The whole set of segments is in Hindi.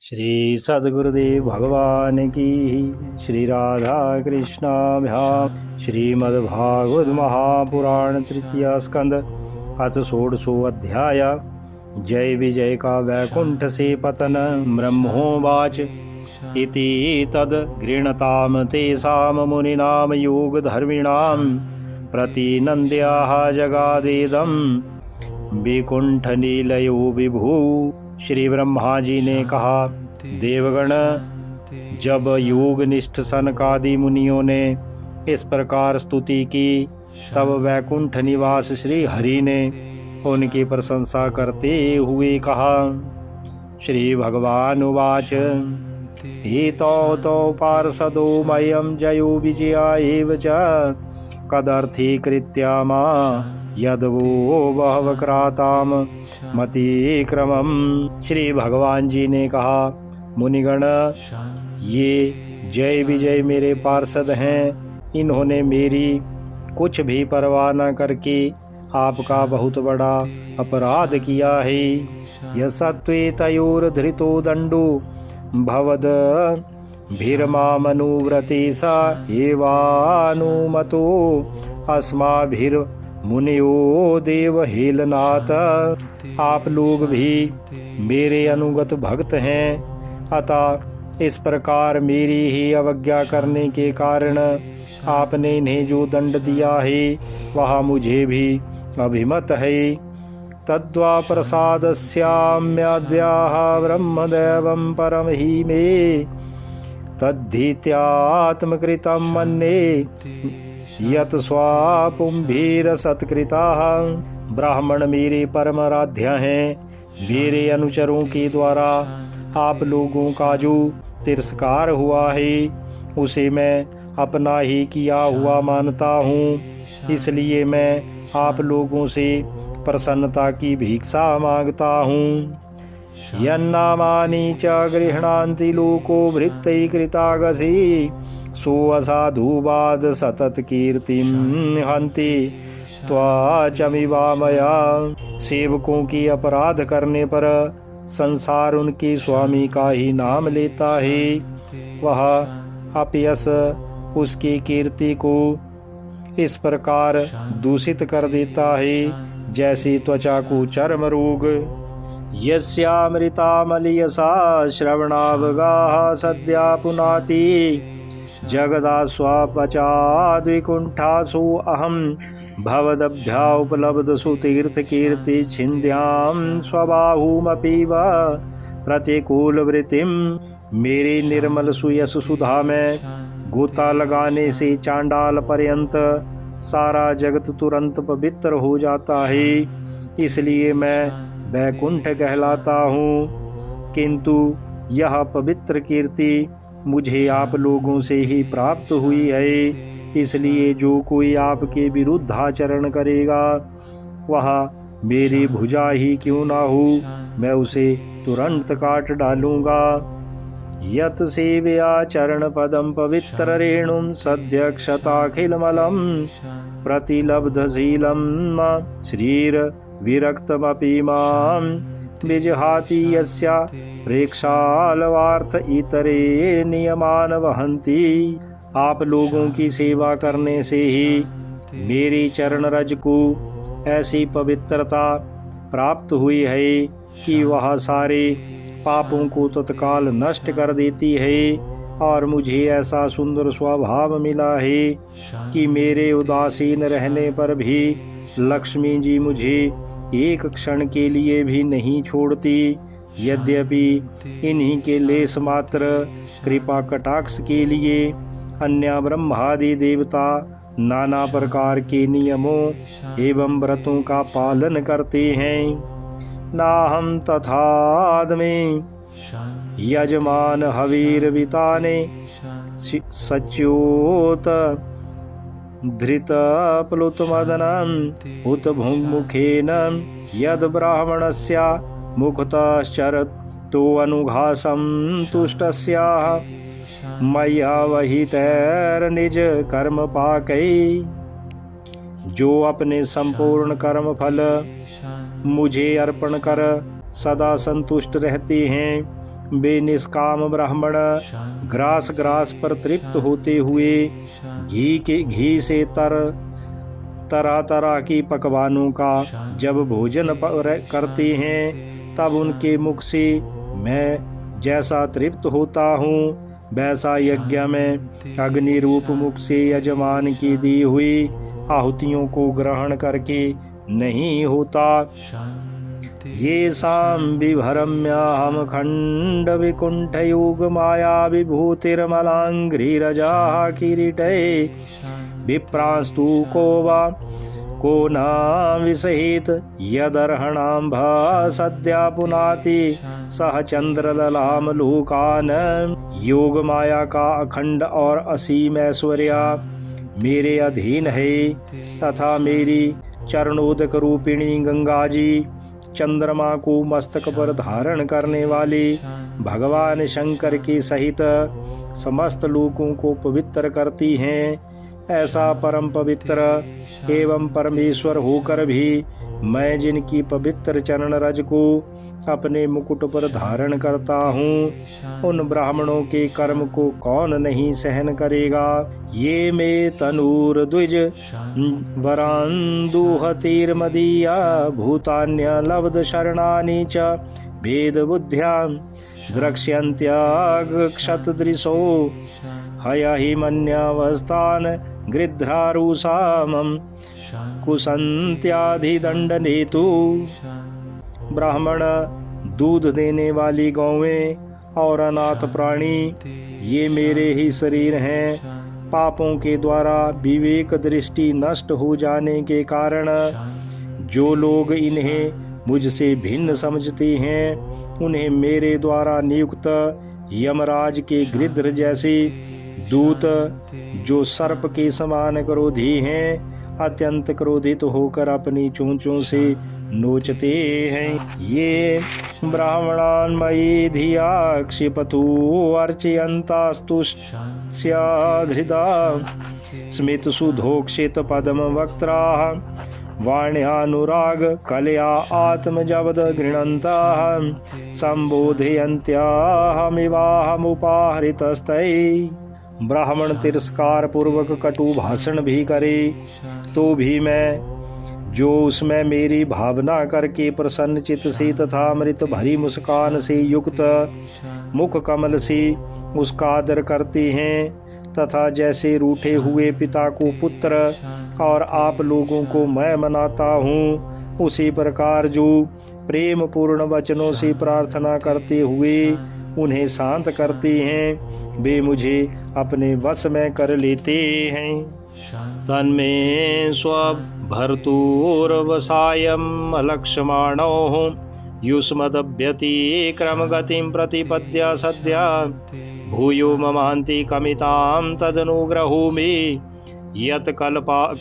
श्री सद्गुरुदेव भगवान की। श्री राधा कृष्णाभ्याम श्रीमद्भागवत महापुराण तृतीय स्कंद अथ षोडशो अध्याय। जय विजय का वैकुंठ से पतन। ब्रह्मोवाच इति तद गृणताम तेषां मुनीनां योगधर्मिणां प्रतिनन्द्याः जगादेदं विकुंठनिलयो विभू। श्री ब्रह्मा जी ने कहा, देवगण, जब योगनिष्ठ सनकादि मुनियों ने इस प्रकार स्तुति की, तब वैकुंठ निवास श्री हरि ने उनकी प्रशंसा करते हुए कहा। श्री भगवान उवाच हितौ तौ पार्षदो मयं जयो विजया एव च कदर्थीकृत्या मा यदवो बहवक्राताम मतिक्रमम। श्री भगवान जी ने कहा, मुनिगण, ये जय विजय मेरे पार्षद हैं। इन्होंने मेरी कुछ भी परवाह न करके आपका बहुत बड़ा अपराध किया है। यशत्वे तयोर्धृतो दंडो भवद भीरमामनुव्रते सा एवानुमतो अस्माभिर मुनियो देव हेलनाथ। आप लोग भी मेरे अनुगत भक्त हैं, अतः इस प्रकार मेरी ही अवज्ञा करने के कारण आपने इन्हें जो दंड दिया है वह मुझे भी अभिमत है। तद्वा प्रसादस्याम्याद्याः ब्रह्मदेवं परम हि मे तद्धीत्यात्मकृतं मन्ये यत स्वापुंभीर सत्कृताः। ब्राह्मण मेरे परम आराध्य हैं। मेरे अनुचरों के द्वारा आप लोगों का जो तिरस्कार हुआ है उसे मैं अपना ही किया हुआ मानता हूँ। इसलिए मैं आप लोगों से प्रसन्नता की भिक्षा मांगता हूँ। यन्नामानि च गृह्णान्ति लोको वृत्तैः कृतागसी सो असाधुवाद सतत कीर्तिम हन्ति त्वाचमिवामया। सेवकों की अपराध करने पर संसार उनके स्वामी का ही नाम लेता है। वह अपयश उसकी कीर्ति को इस प्रकार दूषित कर देता है जैसे त्वचा को चर्म रोग। यस्यामृतामलियसा श्रवणावगाः सद्या पुनाति जगदास्वापचाद्विकुण्ठासु अहं भवदभ्या उपलब्धसु तीर्थकीर्ति छिन्द्यां स्वबाहुमपि वा प्रतिकूलवृत्तिं। मेरे निर्मल सुयश सुधा में गोता लगाने से चांडाल पर्यंत सारा जगत तुरंत पवित्र हो जाता है, इसलिए मैं वैकुंठ कहलाता हूँ। किंतु यह पवित्र कीर्ति मुझे आप लोगों से ही प्राप्त हुई है, इसलिए जो कोई आपके विरुद्ध आचरण करेगा वह मेरी भुजा ही क्यों ना हो, मैं उसे तुरंत काट डालूंगा। यत सेवया चरण पदम पवित्र रेणुम सद्यक्षताखिलमलम प्रतिलब्धशीलम श्रीर विरक्तमपि मां विजहाति यस्या प्रेक्षालवार्थ इतरे नियमान वहन्ति। आप लोगों की सेवा करने से ही मेरी चरण रज को ऐसी पवित्रता प्राप्त हुई है कि वह सारे पापों को तत्काल नष्ट कर देती है, और मुझे ऐसा सुंदर स्वभाव मिला है कि मेरे उदासीन रहने पर भी लक्ष्मी जी मुझे एक क्षण के लिए भी नहीं छोड़ती। यद्यपि इन्हीं के लेस मात्र कृपा कटाक्ष के लिए अन्य ब्रह्मादि देवता नाना प्रकार के नियमों एवं व्रतों का पालन करते हैं। नाहं तथादमे यजमान हवीरविताने सच्योत धृत प्लुतमदनम् उत भुङ्मुखेन यद ब्राह्मणस्य मुखतश्चरतो अनुघासं तुष्टस्याः मय्या वहितैर्निज कर्म पाकै। जो अपने संपूर्ण कर्म फल मुझे अर्पण कर सदा संतुष्ट रहते हैं, वे निष्काम ब्राह्मण ग्रास ग्रास पर तृप्त होते हुए घी से तरह तरह की पकवानों का जब भोजन करते हैं, तब उनके मुख से मैं जैसा तृप्त होता हूँ, वैसा यज्ञ में अग्नि रूप मुख से यजमान की दी हुई आहुतियों को ग्रहण करके नहीं होता। ये साम विभरम्याहम खंड विकुंठ योग माया विभूतिर्मलांघ्रि रजा किरीटे विप्रांस्तु को न विसहित यदर्हणाम्भ सद्या पुनाति सह चंद्रललाम लोकान। योग माया का अखंड और असीम ऐश्वर्य मेरे अधीन है, तथा मेरी चरणोदक रूपिणी गंगा जी चंद्रमा को मस्तक पर धारण करने वाले भगवान शंकर के सहित समस्त लोकों को पवित्र करती हैं। ऐसा परम पवित्र एवं परमेश्वर होकर भी मैं जिनकी पवित्र चरण रज को अपने मुकुट पर धारण करता हूँ, उन ब्राह्मणों के कर्म को कौन नहीं सहन करेगा। ये मे तनूर द्विज वरांदुहतिर्मदीया भूतान्य लब्ध शरणानि च भेद बुद्ध्या द्रक्ष्यन्त्याक्षतदृशो हयहि मन्यावस्थान गृध्रारुषामं कुसंत्याधिदंडनेतु। ब्राह्मण, दूध देने वाली गौवें और अनाथ प्राणी ये मेरे ही शरीर हैं। पापों के द्वारा विवेक दृष्टि नष्ट हो जाने के कारण जो लोग इन्हें मुझसे भिन्न समझते हैं, उन्हें मेरे द्वारा नियुक्त यमराज के गृध्र जैसे दूत, जो सर्प के समान क्रोधी हैं, अत्यंत क्रोधित होकर अपनी चोंचों से नोचते हैं। ये ब्राह्मणान् मयि धिया क्षिपतु अर्चयन्तास्तुष्यधृता स्मित सुधोक्षित पद्म वक्त्राः वाण्यानुराग कलया आत्मजवद गृह्णन्तः संबोधयन्त्याहमिवाहमुपाहृतस्तै। ब्राह्मण तिरस्कार पूर्वक कटु भाषण भी करे तो भी मैं, जो उसमें मेरी भावना करके प्रसन्न चित्त से तथा अमृत भरी मुस्कान से युक्त मुख कमल से उसका आदर करते हैं, तथा जैसे रूठे हुए पिता को पुत्र और आप लोगों को मैं मनाता हूँ, उसी प्रकार जो प्रेम पूर्ण वचनों से प्रार्थना करते हुए उन्हें शांत करते हैं, वे मुझे अपने वश में कर लेते हैं। तन्मे स्वभर्तुर्वसायम् अलक्ष्माणोः युष्मदभ्यतिक्रमगतिं प्रतिपद्य सद्या भूयो ममान्ति कमितां तदनुग्रहोमि यत्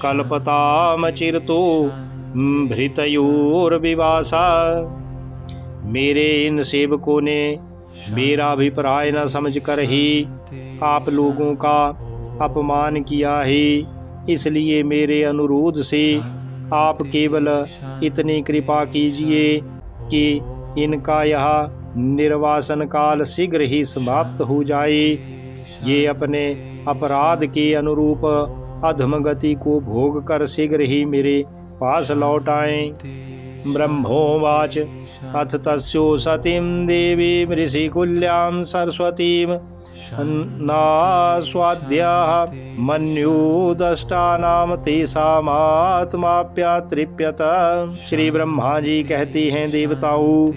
कल्पतामचिरतो भृतयोर्विवासा। मेरे इन सेवकों ने मेरा अभिप्राय न समझकर ही आप लोगों का अपमान किया है, इसलिए मेरे अनुरोध से आप केवल इतनी कृपा कीजिए कि इनका यह निर्वासन काल शीघ्र ही समाप्त हो जाए। ये अपने अपराध के अनुरूप अधम गति को भोग कर शीघ्र ही मेरे पास लौट आएं। ब्रह्मोवाच अथ तस्यो सतीं देवीं ऋषिकुल्यां सरस्वतीं नास्वाद्याः मन्युदष्टानां तेषामात्माप्यतृप्यत। श्री ब्रह्मा जी कहते हैं, देवताओं,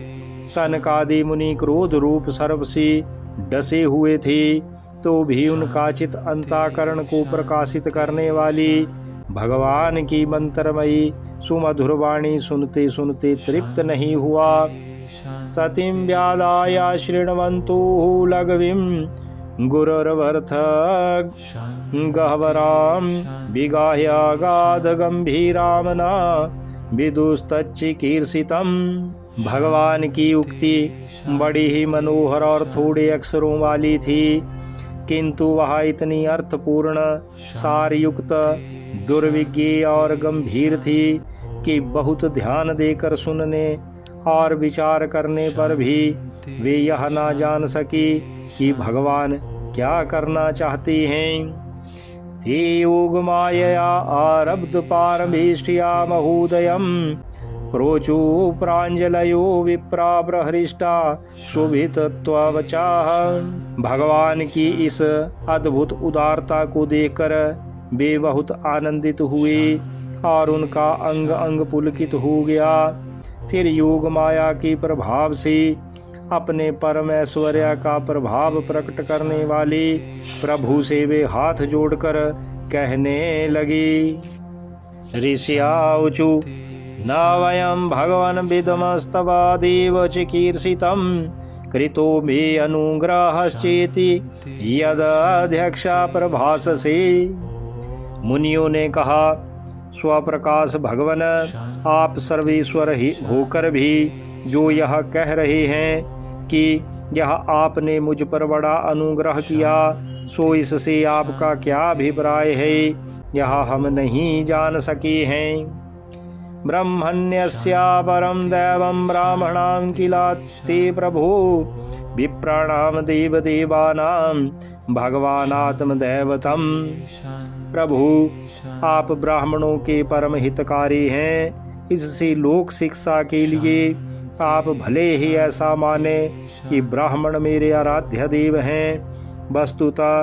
सनकादि मुनि क्रोध रूप सर्प से डसे हुए थे, तो भी उनका चित अंतःकरण को प्रकाशित करने वाली भगवान की मंत्रमयी सुमधुर वाणी सुनते सुनते तृप्त नहीं हुआ। सतीं व्यादाय शृण्वन्तु लघवीं गुरुर्वर्थ गह्वरां विगाह्यागाध गंभीरां न विदुस्तच्चिकीर्षितम्। भगवान की उक्ति बड़ी ही मनोहर और थोड़े अक्षरों वाली थी, किंतु वह इतनी अर्थपूर्ण, सारयुक्त, दुर्विज्ञ और गंभीर थी कि बहुत ध्यान देकर सुनने और विचार करने पर भी वे यह ना जान सकी कि भगवान क्या करना चाहते हैं। ते योग मायया आरब्ध पारमेष्ठिया महोदयम् प्रोचु प्राञ्जलयो विप्रा प्रहृष्टा शोभितत्ववचाः। भगवान की इस अद्भुत उदारता को देखकर वे बहुत आनंदित हुए और उनका अंग अंग पुलकित हो गया। फिर योग माया के प्रभाव से अपने परम ऐश्वर्य का प्रभाव प्रकट करने वाले प्रभु से वे हाथ जोड़कर कहने लगे। ऋषियाऊचु न वयं भगवन् विदमस्तवादेव चिकीर्षितं कृतो मे अनुग्रहश्चेति यदध्यक्षा प्रभाससे। मुनियों ने कहा, स्वप्रकाश भगवन, आप सर्वेश्वर ही होकर भी जो यह कह रहे हैं कि यह आपने मुझ पर बड़ा अनुग्रह किया, सो इससे आपका क्या अभिप्राय है, यह हम नहीं जान सके हैं। ब्रह्मण्यस्या परं दैवं ब्राह्मणां किलात्ते प्रभो विप्राणां देवदेवानां भगवानात्मदैवतम्। प्रभु, आप ब्राह्मणों के परम हितकारी हैं, इससे लोक शिक्षा के लिए आप भले ही ऐसा माने कि ब्राह्मण मेरे आराध्य देव हैं। वस्तुतः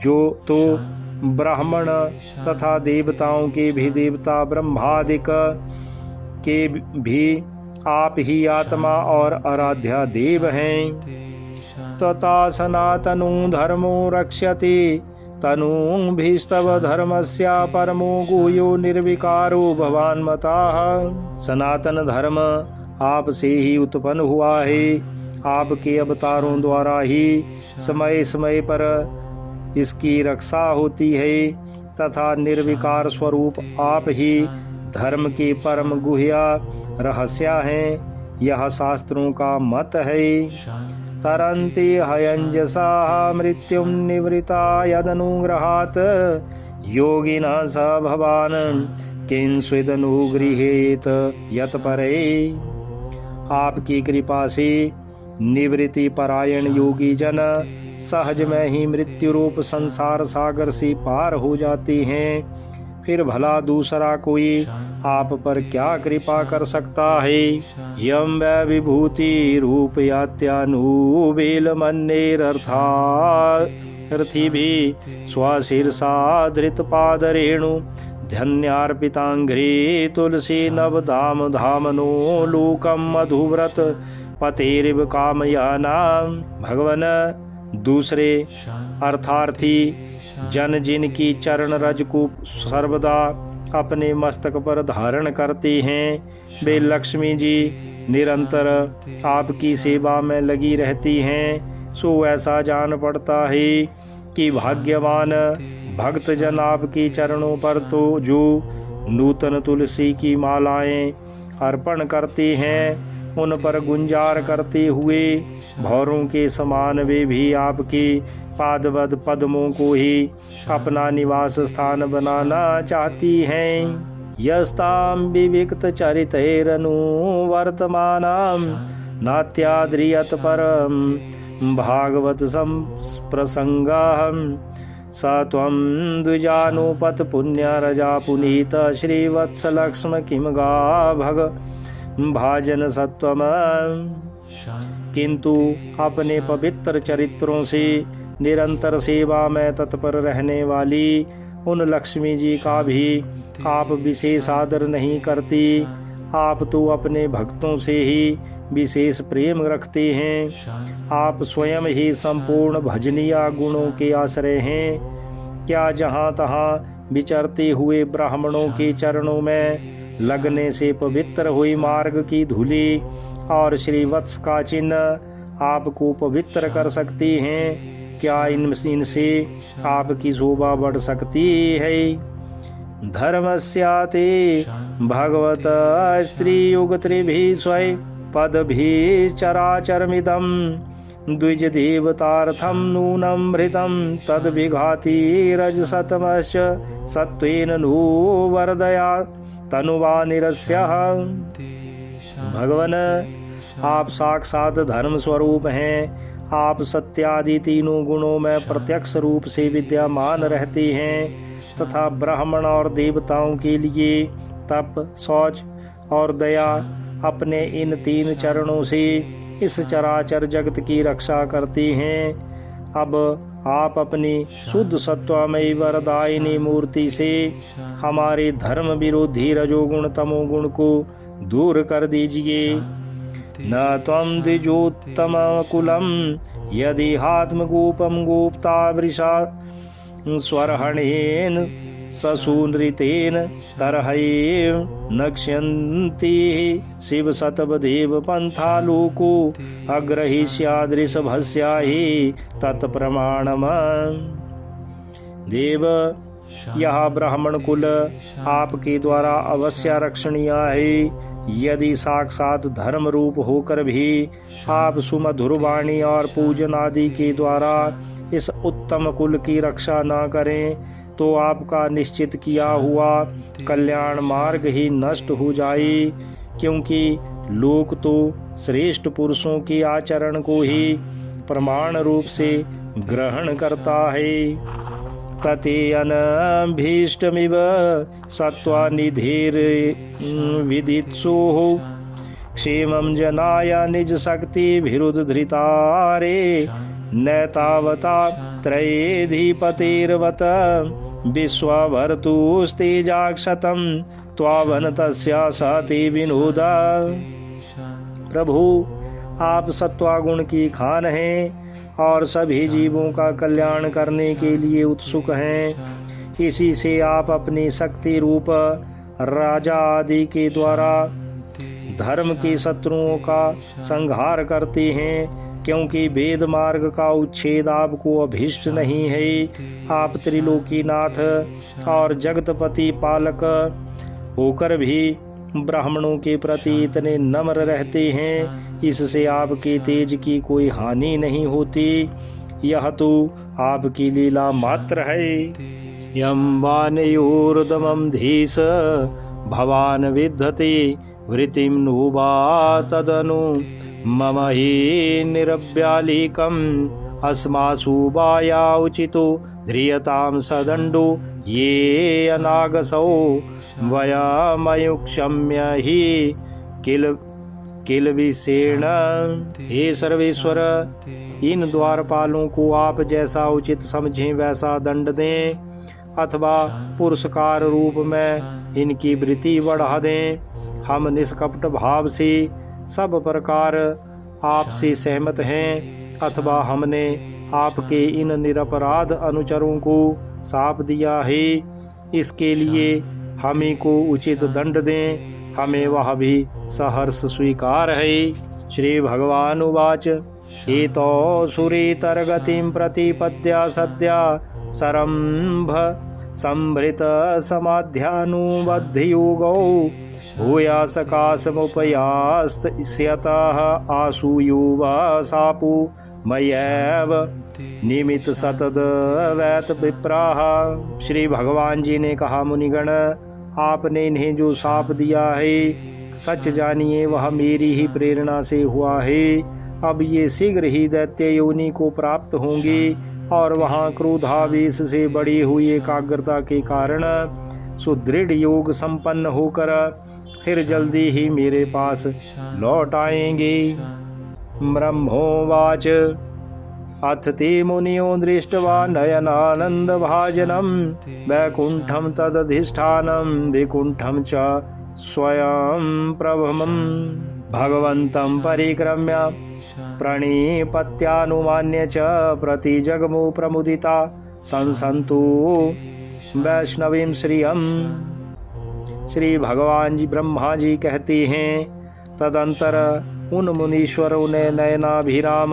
जो तो ब्राह्मण तथा देवताओं के भी देवता ब्रह्मादिक के भी आप ही आत्मा और आराध्य देव हैं। तथा सनातनो धर्मो रक्ष्यते तनूभिस्तव धर्मस्य परमो गुह्यो निर्विकारो भवान् मताः। सनातन धर्म आपसे ही उत्पन्न हुआ है, आपके अवतारों द्वारा ही समय समय पर इसकी रक्षा होती है तथा निर्विकार स्वरूप आप ही धर्म के परम गुह्य रहस्य हैं, यह शास्त्रों का मत है। तरन्ति हयंजसा मृत्युं निवृता यदनुग्रहात् योगिना स भवान् किंस्विदनुगृहेत यत्परे। आपकी कृपा से निवृत्ति परायण योगी जन सहज में ही मृत्यु रूप संसार सागर से पार हो जाते हैं। फिर भला दूसरा कोई आप पर क्या कृपा कर सकता है। यम वै विभूति रूप यात्यानुबेल मन्नेरर्थी भी स्वशीर्षा धृत पाद रेणु धन्यार्पितांघ्रे तुलसी नव धाम धामनो लोकम मधुव्रत पतेरिव कामयानाम। भगवन, दूसरे अर्थार्थी जन जिनकी चरण रज को सर्वदा अपने मस्तक पर धारण करते हैं, वे लक्ष्मी जी निरंतर आपकी सेवा में लगी रहती हैं। सो ऐसा जान पड़ता है कि भाग्यवान भक्त जन आपकी चरणों पर तो जो नूतन तुलसी की मालाएं अर्पण करते हैं, उन पर गुंजार करते हुए भौरों के समान वे भी आपके पादवद पद्मों को ही अपना निवास स्थान बनाना चाहती हैं। यस्ताम विविक्त चरितैरनु वर्तमानां नात्याद्रियत परम भागवत संप्रसंगाहं स त्वं द्विजानुपत पुण्य रजा पुनीत श्रीवत्स लक्ष्म किम गा भग भाजन सत्वम। किंतु अपने पवित्र चरित्रों से निरंतर सेवा में तत्पर रहने वाली उन लक्ष्मी जी का भी आप विशेष आदर नहीं करती। आप तो अपने भक्तों से ही विशेष प्रेम रखते हैं। आप स्वयं ही संपूर्ण भजनीय गुणों के आश्रय हैं। क्या जहाँ तहाँ विचरते हुए ब्राह्मणों के चरणों में लगने से पवित्र हुई मार्ग की धूलि और श्रीवत्स का चिन्ह आपको पवित्र कर सकती हैं? क्या इनसे आपकी शोभा बढ़ सकती है? धर्मस्याते भगवत स्त्रीयुगत्रिभिः स्वै पदभिः चराचरमिदं द्विज देवतार्थं नूनं भृतं तद्विघाति रजसतमश्च सत्त्वेन नु वर्धया तनुवा निरस्यः। भगवन, आप साक्षात धर्म स्वरूप हैं। आप सत्यादि तीनों गुणों में प्रत्यक्ष रूप से विद्यमान रहते हैं तथा ब्राह्मण और देवताओं के लिए तप, शौच और दया अपने इन 3 चरणों से इस चराचर जगत की रक्षा करते हैं। अब आप अपनी शुद्ध सत्वमयी वरदायिनी मूर्ति से हमारे धर्म विरोधी रजोगुण तमोगुण को दूर कर दीजिए। न त्वं द्विजोत्तम कुलम यदि आत्मगोपम गोप्ता वृषा स्वरहणेन ससूनृतेन तरहैव नक्ष्यन्ति शिव सतवदेव पंथा लोको अग्रहीष्यादृशभस्या हि तत्प्रमाणम। देव, यह ब्राह्मण कुल आपके द्वारा अवश्य रक्षणीय है। यदि साक्षात धर्म रूप होकर भी आप सुमधुर वाणी और पूजन आदि के द्वारा इस उत्तम कुल की रक्षा न करें तो आपका निश्चित किया हुआ कल्याण मार्ग ही नष्ट हो जाए, क्योंकि लोक तो श्रेष्ठ पुरुषों के आचरण को ही प्रमाण रूप से ग्रहण करता है। ततेन भीष्टमिव सत्त्वानिधेर् विदित्सुः क्षेमं जनाय निज शक्ति विरुद्धधृतारे न तावता त्रयेधिपतेर्वत विश्वभर्तुस्तेजाक्षतं त्वावन तस्या सति विनोदा। प्रभु, आप सत्वागुण की खान हैं और सभी जीवों का कल्याण करने के लिए उत्सुक हैं। इसी से आप अपनी शक्ति रूप राजा आदि के द्वारा धर्म के शत्रुओं का संहार करते हैं, क्योंकि वेद मार्ग का उच्छेद आपको अभीष्ट नहीं है। आप त्रिलोकीनाथ और जगतपति पालक होकर भी ब्राह्मणों के प्रति इतने नम्र रहते हैं, इससे आपके तेज की कोई हानि नहीं होती। यह तो आपकी लीला मात्र है। यं वानयोर्दमं धीश भवान विद्धते वृत्तिं नो वा तदनु मम हि निरव्यालीकम् अस्मासु वाया उचितो ध्रियतां सदण्डो ये अनागसौ वयमयुक्षम्य हि किल विषेण। हे सर्वेश्वर, इन द्वारपालों को आप जैसा उचित समझें वैसा दंड दें, अथवा पुरस्कार रूप में इनकी वृत्ति बढ़ा दें। हम निष्कपट भाव से सब प्रकार आपसे सहमत हैं, अथवा हमने आपके इन निरपराध अनुचरों को साप दिया है, इसके लिए हमें को उचित दंड दें। हमें वह भी सहर्ष स्वीकार है। श्री भगवान उवाच एतो सुरेतरगतिं प्रतिपद्या सद्या सरंभ संभृत समाध्यानुबद्धयोगौ भूयासकाशमुपयास्तस्यतः आसूयुवा सापु मयैव निमित सतद वैत विप्राह। श्री भगवान जी ने कहा, मुनिगण, आपने इन्हें जो शाप दिया है सच जानिए वह मेरी ही प्रेरणा से हुआ है। अब ये शीघ्र ही दैत्य योनि को प्राप्त होंगे और वहाँ क्रोधावेश से बढ़ी हुई एकाग्रता के कारण सुदृढ़ योग संपन्न होकर फिर जल्दी ही मेरे पास लौट आएंगे। ब्रह्मोवाच अथ ते मुनियो दृष्ट्वा नयनानन्दभाजनं वैकुण्ठं तदधिष्ठानं विकुण्ठं च स्वयं प्रभमं भगवन्तं परिक्रम्य प्रणिपत्यानुमान्य च प्रतिजगमु प्रमुदिता संसन्तु वैष्णवीं श्रियम्। श्री भगवान जी ब्रह्मा जी कहते हैं, तदंतर उन मुनीश्वरों ने नयनाभिराम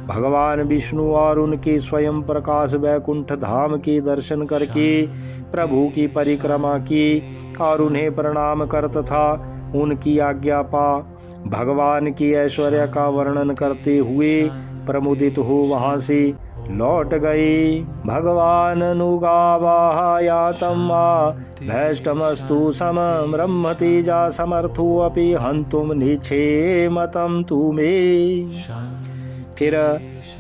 भगवान विष्णु और उनके स्वयं प्रकाश वैकुंठ धाम के दर्शन करके प्रभु की परिक्रमा की और उन्हें प्रणाम कर तथा उनकी आज्ञा पा भगवान की ऐश्वर्य का वर्णन करते हुए प्रमुदित हो वहां से लौट गई। भगवान अनुगावायातं भैष्टमस्तु समं ब्रह्म तेजा समर्थो अपि हन्तुम निक्षेमतं तु मे। फिर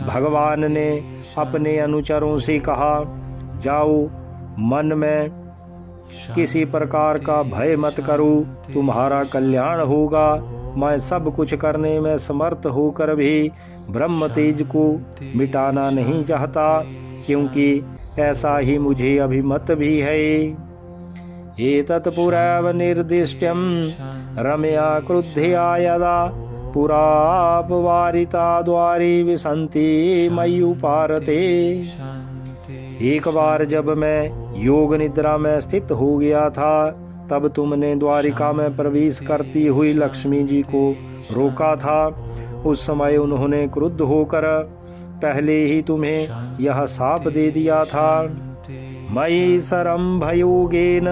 भगवान ने अपने अनुचरों से कहा, जाओ, मन में किसी प्रकार का भय मत करो, तुम्हारा कल्याण होगा। मैं सब कुछ करने में समर्थ होकर भी ब्रह्म तेज को मिटाना नहीं चाहता, क्योंकि ऐसा ही मुझे अभिमत भी है। एतत् पुरैव निर्दिष्टं रमया क्रुद्धया यदा पुरापवारिता द्वारि विसन्ति मय्युपारते। एक बार जब मैं योग निद्रा में स्थित हो गया था, तब तुमने द्वारिका में प्रवेश करती हुई लक्ष्मी जी को रोका था। उस समय उन्होंने क्रुद्ध होकर पहले ही तुम्हें यह शाप दे दिया था। मयि सरम्भयोगेन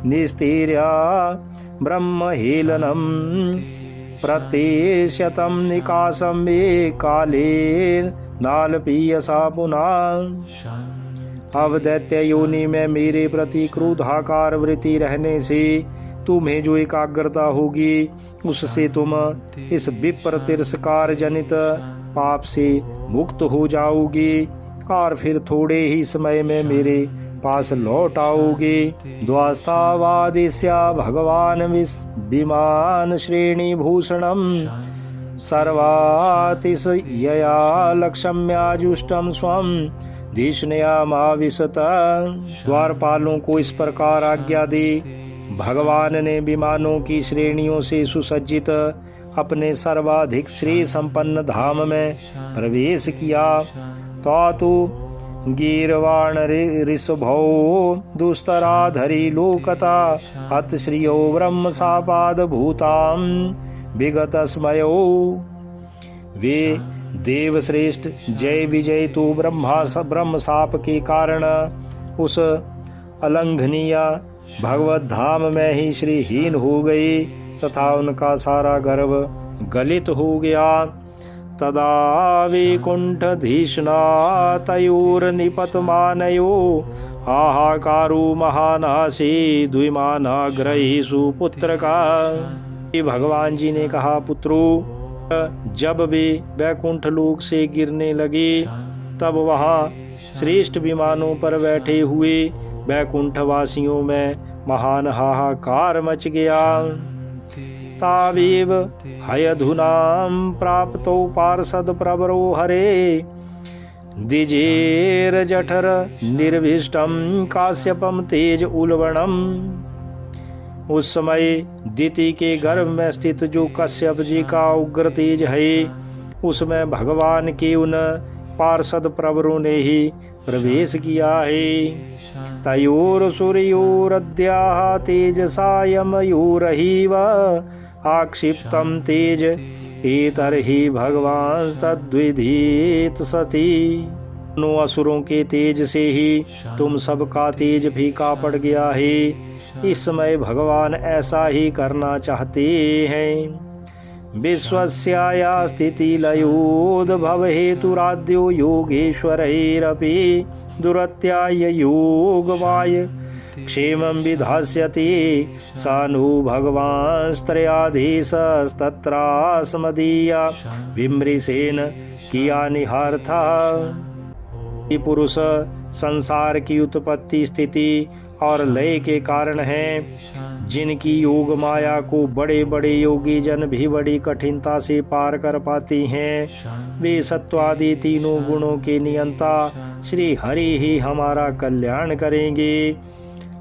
निस्तीर्या ब्रह्महेलनम प्रत्येष्यतं निकासं मे कालेन नालपीयसा पुनः। अब दैत्य योनि में मेरे प्रति क्रोधाकार वृत्ति रहने से तुम्हें जो एकाग्रता होगी, उससे तुम इस विप्र तिरस्कार जनित पाप से मुक्त हो जाओगी और फिर थोड़े ही समय में मेरे पास लौट आओगे। द्वास्तावादिस्या भगवान विमान श्रेणी भूषणम सर्वातिशयया लक्ष्म्याजुष्टम स्वम धिष्णयामाविशत। द्वारपालों को इस प्रकार आज्ञा दी। भगवान ने विमानों की श्रेणियों से सुसज्जित अपने सर्वाधिक श्रेय संपन्न धाम में प्रवेश किया। तो गीर्वाण ऋषभौ दुस्तराधरी लोकता हत श्रियो ब्रह्म सापाद भूताम विगत स्मयो। वे देवश्रेष्ठ जय विजय तो ब्रह्म साप के कारण उस अलंघनीय भगवत धाम में ही श्रीहीन हो गई तथा उनका सारा गर्व गलित हो गया। तदा वैकुंठधीष्णा तयोर्निपतमानयो हाहाकारो महानासी द्विमानाग्रहेषु पुत्र का। भगवान जी ने कहा, पुत्रों, जब वे वैकुंठ लोक से गिरने लगे, तब वहाँ श्रेष्ठ विमानों पर बैठे हुए वैकुंठवासियों में महान हाहाकार मच गया। तावेव हयधुनां प्राप्तो पार्षद प्रवरो हरे द्विजेर जठर निर्भिष्टम काश्यपम तेज उलवणम। उस समय दिति के गर्भ में स्थित जो कश्यप जी का उग्र तेज है, उसमें भगवान के उन पार्षद प्रवरों ने ही प्रवेश किया है। तयोर सूर्योरद्याः तेजसायमयोरहिव आक्षिप्तम तेज एतर्हि भगवान तद्विधीत सती। दोनों असुरों के तेज से ही तुम सबका तेज फीका पड़ गया है। इस समय भगवान ऐसा ही करना चाहते हैं। विश्वस्याया स्थिति लयोद्भव हेतुराद्यो योगेश्वरैरपि दुरत्याय योगमाय क्षेमं विधास्यति सानु भगवांस्त्रयाधीशस्तत्रास्मदीया विमृशेन कियानिहार्था। पुरुष संसार की उत्पत्ति, स्थिति और लय के कारण हैं, जिनकी योग माया को बड़े बड़े योगी जन भी बड़ी कठिनता से पार कर पाती हैं। वे सत्वादि तीनों गुणों के नियंता श्री हरि ही हमारा कल्याण करेंगे।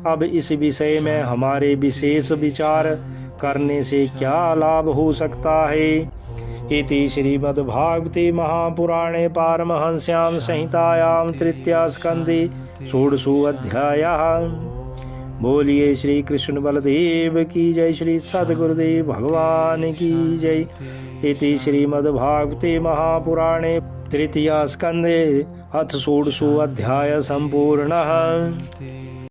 अब इस विषय में हमारे विशेष विचार करने से क्या लाभ हो सकता है। इति श्रीमद्भागवते महापुराणे पारमहंस्यां संहितायां तृतीया स्कंदे षोडशो अध्यायः। बोलिए श्री कृष्ण बलदेव की जय, श्री सद्गुरुदेव भगवान की जय। इति श्रीमद्भागवते महापुराणे तृतीया स्कंदे अथ षोडशो अध्याय संपूर्णः।